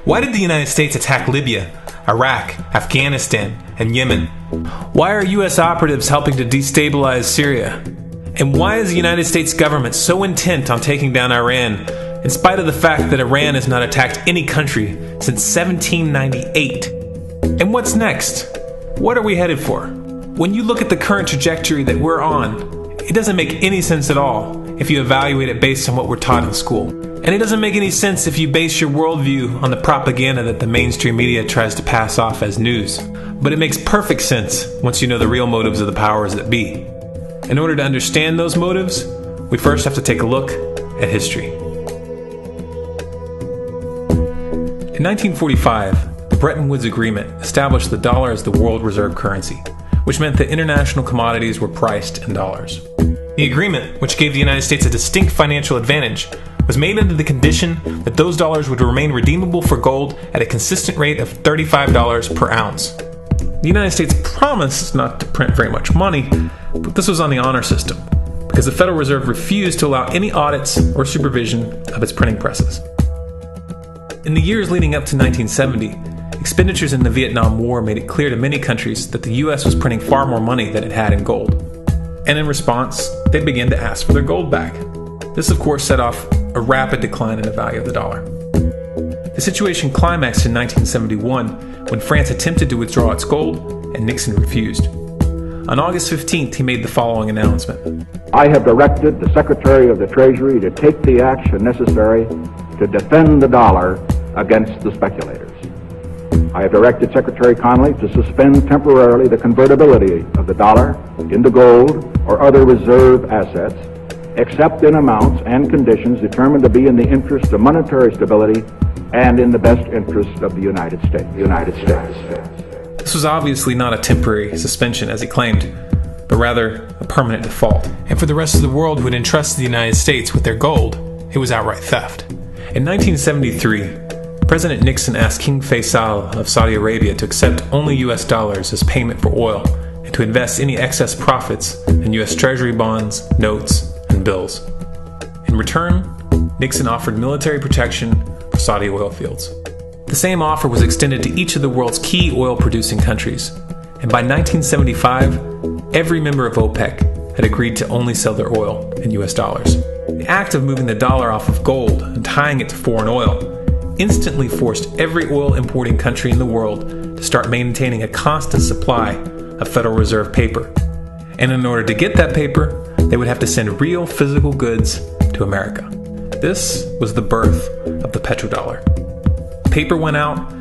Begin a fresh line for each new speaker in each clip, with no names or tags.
Why did the United States attack Libya, Iraq, Afghanistan, and Yemen? Why are U.S. operatives helping to destabilize Syria? And why is the United States government so intent on taking down Iran, in spite of the fact that Iran has not attacked any country since 1798? And what's next? What are we headed for? When you look at the current trajectory that we're on, it doesn't make any sense at all if you evaluate it based on what we're taught in school. And it doesn't make any sense if you base your worldview on the propaganda that the mainstream media tries to pass off as news. But it makes perfect sense once you know the real motives of the powers that be. In order to understand those motives, we first have to take a look at history. In 1945, the Bretton Woods Agreement established the dollar as the world reserve currency, which meant that international commodities were priced in dollars. The agreement, which gave the United States a distinct financial advantage, was made under the condition that those dollars would remain redeemable for gold at a consistent rate of $35 per ounce. The United States promised not to print very much money, but this was on the honor system, because the Federal Reserve refused to allow any audits or supervision of its printing presses. In the years leading up to 1970, expenditures in the Vietnam War made it clear to many countries that the U.S. was printing far more money than it had in gold. And in response, they began to ask for their gold back. This, of course, set off a rapid decline in the value of the dollar. The situation climaxed in 1971 when France attempted to withdraw its gold and Nixon refused. On August 15th, he made the following announcement.
I have directed the Secretary of the Treasury to take the action necessary to defend the dollar against the speculators. I have directed Secretary Connally to suspend temporarily the convertibility of the dollar into gold or other reserve assets, except in amounts and conditions determined to be in the interest of monetary stability and in the best interest of the United States.
This was obviously not a temporary suspension, as he claimed, but rather a permanent default. And for the rest of the world who had entrusted the United States with their gold, it was outright theft. In 1973, President Nixon asked King Faisal of Saudi Arabia to accept only U.S. dollars as payment for oil and to invest any excess profits in U.S. Treasury bonds, notes, and bills. In return, Nixon offered military protection for Saudi oil fields. The same offer was extended to each of the world's key oil-producing countries, and by 1975, every member of OPEC had agreed to only sell their oil in U.S. dollars. The act of moving the dollar off of gold and tying it to foreign oil instantly forced every oil-importing country in the world to start maintaining a constant supply of Federal Reserve paper. And in order to get that paper, they would have to send real physical goods to America. This was the birth of the petrodollar. Paper went out,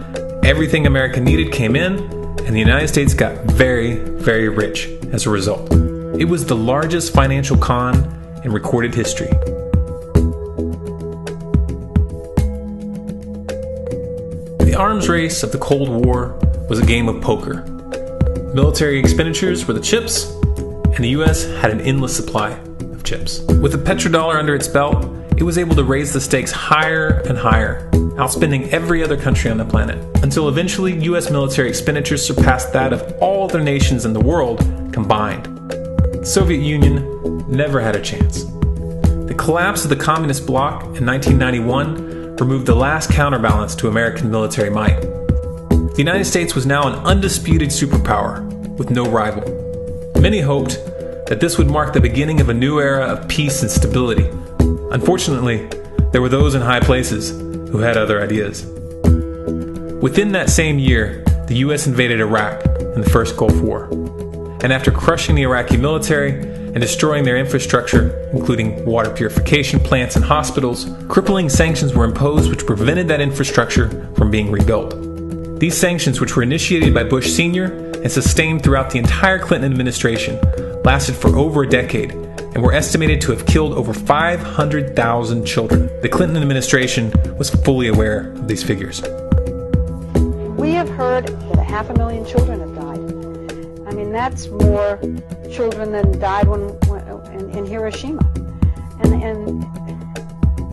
everything America needed came in, and the United States got very, very rich as a result. It was the largest financial con in recorded history. The arms race of the Cold War was a game of poker. Military expenditures were the chips, and the U.S. had an endless supply of chips. With the petrodollar under its belt, it was able to raise the stakes higher and higher, outspending every other country on the planet, until eventually U.S. military expenditures surpassed that of all other nations in the world combined. The Soviet Union never had a chance. The collapse of the communist bloc in 1991 removed the last counterbalance to American military might. The United States was now an undisputed superpower with no rival. Many hoped that this would mark the beginning of a new era of peace and stability. Unfortunately, there were those in high places who had other ideas. Within that same year, the U.S. invaded Iraq in the first Gulf War. And after crushing the Iraqi military and destroying their infrastructure, including water purification plants and hospitals, crippling sanctions were imposed which prevented that infrastructure from being rebuilt. These sanctions, which were initiated by Bush Sr. and sustained throughout the entire Clinton administration, lasted for over a decade and were estimated to have killed over 500,000 children. The Clinton administration was fully aware of these figures.
We have heard that 500,000 children have died. I mean, that's more children than died in Hiroshima. And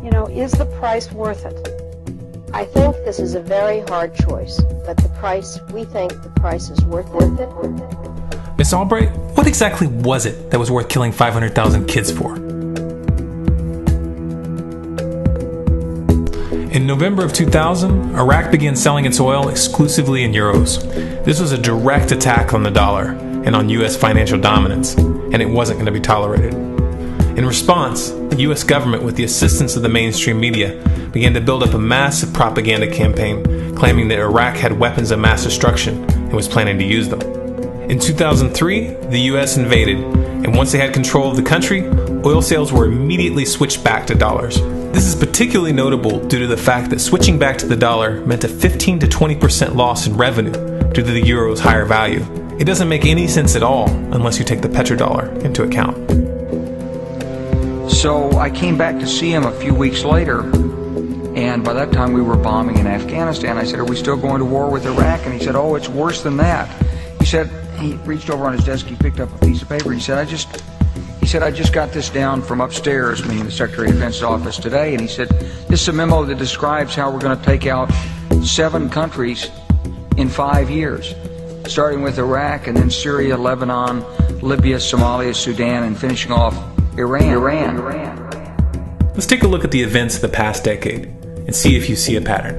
you know, is the price worth it?
I think this is a very hard choice, but we think the price is worth it.
Miss Albright, what exactly was it that was worth killing 500,000 kids for? In November of 2000, Iraq began selling its oil exclusively in euros. This was a direct attack on the dollar and on U.S. financial dominance, and it wasn't going to be tolerated. In response, the U.S. government, with the assistance of the mainstream media, began to build up a massive propaganda campaign claiming that Iraq had weapons of mass destruction and was planning to use them. In 2003, the U.S. invaded, and once they had control of the country, oil sales were immediately switched back to dollars. This is particularly notable due to the fact that switching back to the dollar meant a 15 to 20% loss in revenue due to the euro's higher value. It doesn't make any sense at all unless you take the petrodollar into account.
So I came back to see him a few weeks later, and by that time we were bombing in Afghanistan. I said, "Are we still going to war with Iraq?" And he said, "Oh, it's worse than that." He said, he reached over on his desk, he picked up a piece of paper, he said, I just got this down from upstairs, meaning the Secretary of Defense's office today, and he said, "This is a memo that describes how we're going to take out 7 countries in 5 years, starting with Iraq and then Syria, Lebanon, Libya, Somalia, Sudan, and finishing off Iran.
Let's take a look at the events of the past decade and see if you see a pattern.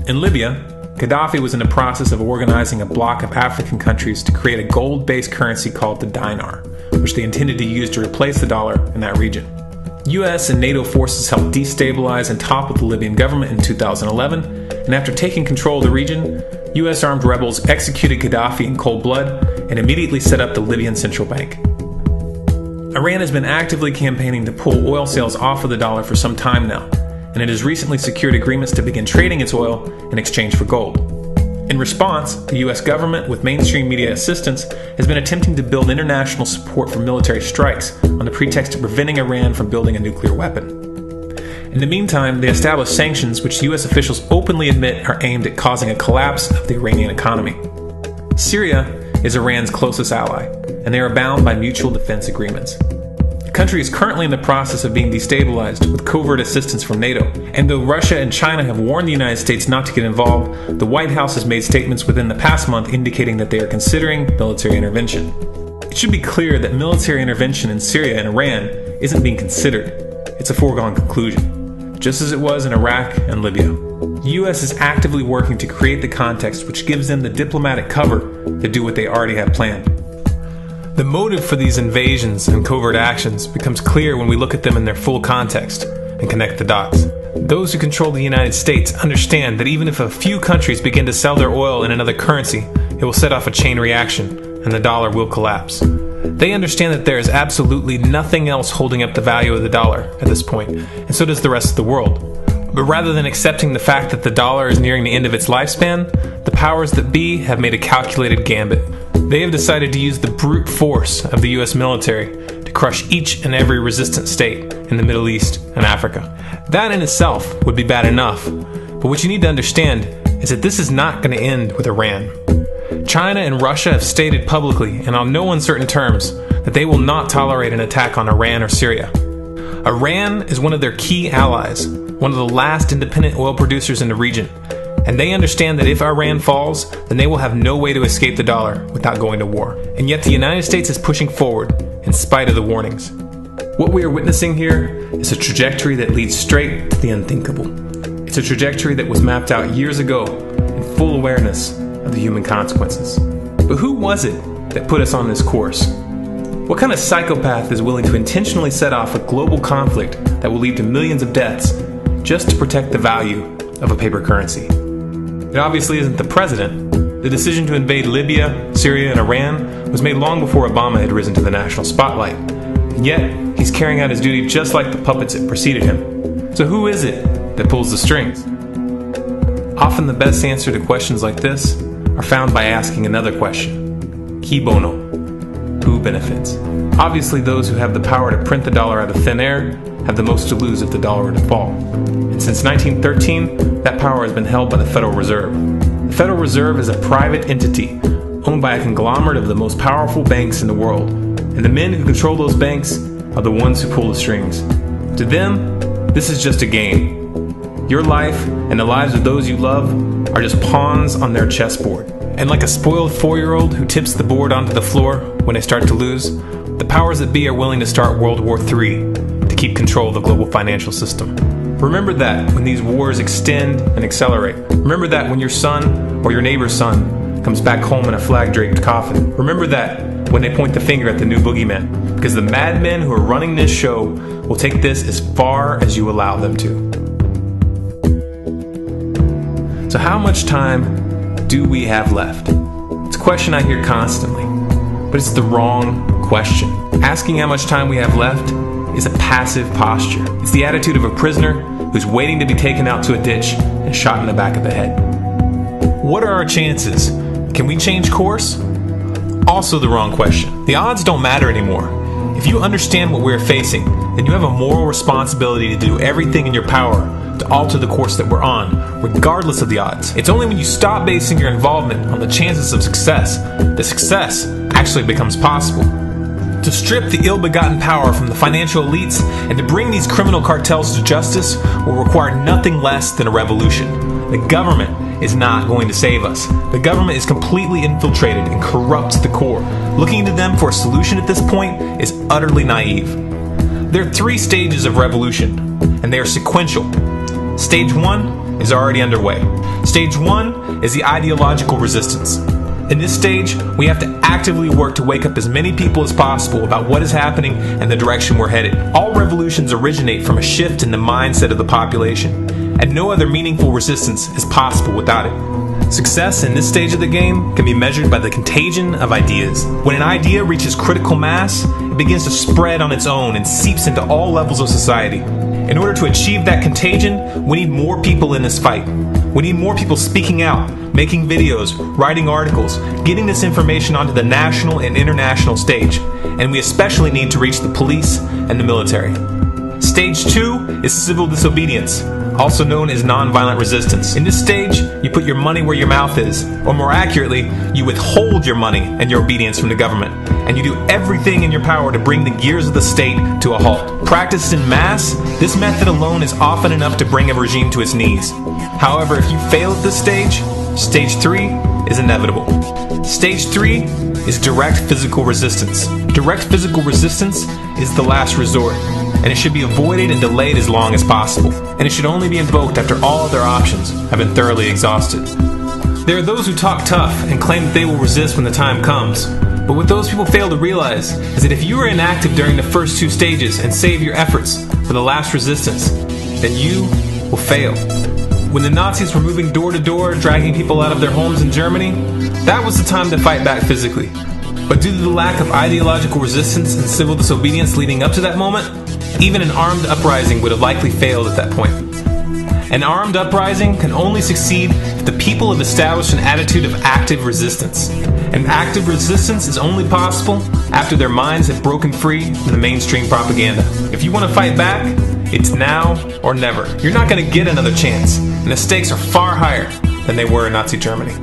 In Libya, Gaddafi was in the process of organizing a bloc of African countries to create a gold-based currency called the dinar, which they intended to use to replace the dollar in that region. US and NATO forces helped destabilize and topple the Libyan government in 2011, and after taking control of the region, US armed rebels executed Gaddafi in cold blood and immediately set up the Libyan central bank. Iran has been actively campaigning to pull oil sales off of the dollar for some time now, and it has recently secured agreements to begin trading its oil in exchange for gold. In response, the US government, with mainstream media assistance, has been attempting to build international support for military strikes on the pretext of preventing Iran from building a nuclear weapon. In the meantime, they established sanctions which US officials openly admit are aimed at causing a collapse of the Iranian economy. Syria is Iran's closest ally, and they are bound by mutual defense agreements. The country is currently in the process of being destabilized with covert assistance from NATO, and though Russia and China have warned the United States not to get involved, the White House has made statements within the past month indicating that they are considering military intervention. It should be clear that military intervention in Syria and Iran isn't being considered. It's a foregone conclusion, just as it was in Iraq and Libya. The U.S. is actively working to create the context which gives them the diplomatic cover to do what they already have planned. The motive for these invasions and covert actions becomes clear when we look at them in their full context and connect the dots. Those who control the United States understand that even if a few countries begin to sell their oil in another currency, it will set off a chain reaction and the dollar will collapse. They understand that there is absolutely nothing else holding up the value of the dollar at this point, and so does the rest of the world. But rather than accepting the fact that the dollar is nearing the end of its lifespan, the powers that be have made a calculated gambit. They have decided to use the brute force of the US military to crush each and every resistant state in the Middle East and Africa. That in itself would be bad enough, but what you need to understand is that this is not going to end with Iran. China and Russia have stated publicly and on no uncertain terms that they will not tolerate an attack on Iran or Syria. Iran is one of their key allies, one of the last independent oil producers in the region, and they understand that if Iran falls, then they will have no way to escape the dollar without going to war. And yet the United States is pushing forward in spite of the warnings. What we are witnessing here is a trajectory that leads straight to the unthinkable. It's a trajectory that was mapped out years ago in full awareness of the human consequences. But who was it that put us on this course? What kind of psychopath is willing to intentionally set off a global conflict that will lead to millions of deaths just to protect the value of a paper currency? It obviously isn't the president. The decision to invade Libya, Syria, and Iran was made long before Obama had risen to the national spotlight. And yet, he's carrying out his duty just like the puppets that preceded him. So who is it that pulls the strings? Often the best answer to questions like this are found by asking another question. Qui bono? Who benefits? Obviously, those who have the power to print the dollar out of thin air have the most to lose if the dollar were to fall. And since 1913, that power has been held by the Federal Reserve. The Federal Reserve is a private entity owned by a conglomerate of the most powerful banks in the world. And the men who control those banks are the ones who pull the strings. To them, this is just a game. Your life and the lives of those you love are just pawns on their chessboard. And like a spoiled 4-year-old who tips the board onto the floor when they start to lose, the powers that be are willing to start World War III to keep control of the global financial system. Remember that when these wars extend and accelerate. Remember that when your son or your neighbor's son comes back home in a flag-draped coffin. Remember that when they point the finger at the new boogeyman. Because the madmen who are running this show will take this as far as you allow them to. So how much time do we have left? It's a question I hear constantly, but it's the wrong question. Asking how much time we have left is a passive posture. It's the attitude of a prisoner who's waiting to be taken out to a ditch and shot in the back of the head. What are our chances? Can we change course? Also the wrong question. The odds don't matter anymore. If you understand what we're facing, then you have a moral responsibility to do everything in your power to alter the course that we're on, regardless of the odds. It's only when you stop basing your involvement on the chances of success that success actually becomes possible. To strip the ill-begotten power from the financial elites and to bring these criminal cartels to justice will require nothing less than a revolution. The government is not going to save us. The government is completely infiltrated and corrupt to the core. Looking to them for a solution at this point is utterly naive. There are 3 stages of revolution, and they are sequential. Stage 1 is already underway. Stage 1 is the ideological resistance. In this stage, we have to actively work to wake up as many people as possible about what is happening and the direction we're headed. All revolutions originate from a shift in the mindset of the population, and no other meaningful resistance is possible without it. Success in this stage of the game can be measured by the contagion of ideas. When an idea reaches critical mass, it begins to spread on its own and seeps into all levels of society. In order to achieve that contagion, we need more people in this fight. We need more people speaking out, making videos, writing articles, getting this information onto the national and international stage. And we especially need to reach the police and the military. Stage 2 is civil disobedience, also known as nonviolent resistance. In this stage, you put your money where your mouth is, or more accurately, you withhold your money and your obedience from the government, and you do everything in your power to bring the gears of the state to a halt. Practiced in mass, this method alone is often enough to bring a regime to its knees. However, if you fail at this stage, Stage 3 is inevitable. Stage 3 is direct physical resistance. Direct physical resistance is the last resort, and it should be avoided and delayed as long as possible, and it should only be invoked after all other options have been thoroughly exhausted. There are those who talk tough and claim that they will resist when the time comes, but what those people fail to realize is that if you are inactive during the first 2 stages and save your efforts for the last resistance, then you will fail. When the Nazis were moving door to door, dragging people out of their homes in Germany, that was the time to fight back physically. But due to the lack of ideological resistance and civil disobedience leading up to that moment, even an armed uprising would have likely failed at that point. An armed uprising can only succeed if the people have established an attitude of active resistance. And active resistance is only possible after their minds have broken free from the mainstream propaganda. If you want to fight back, it's now or never. You're not going to get another chance, and the stakes are far higher than they were in Nazi Germany.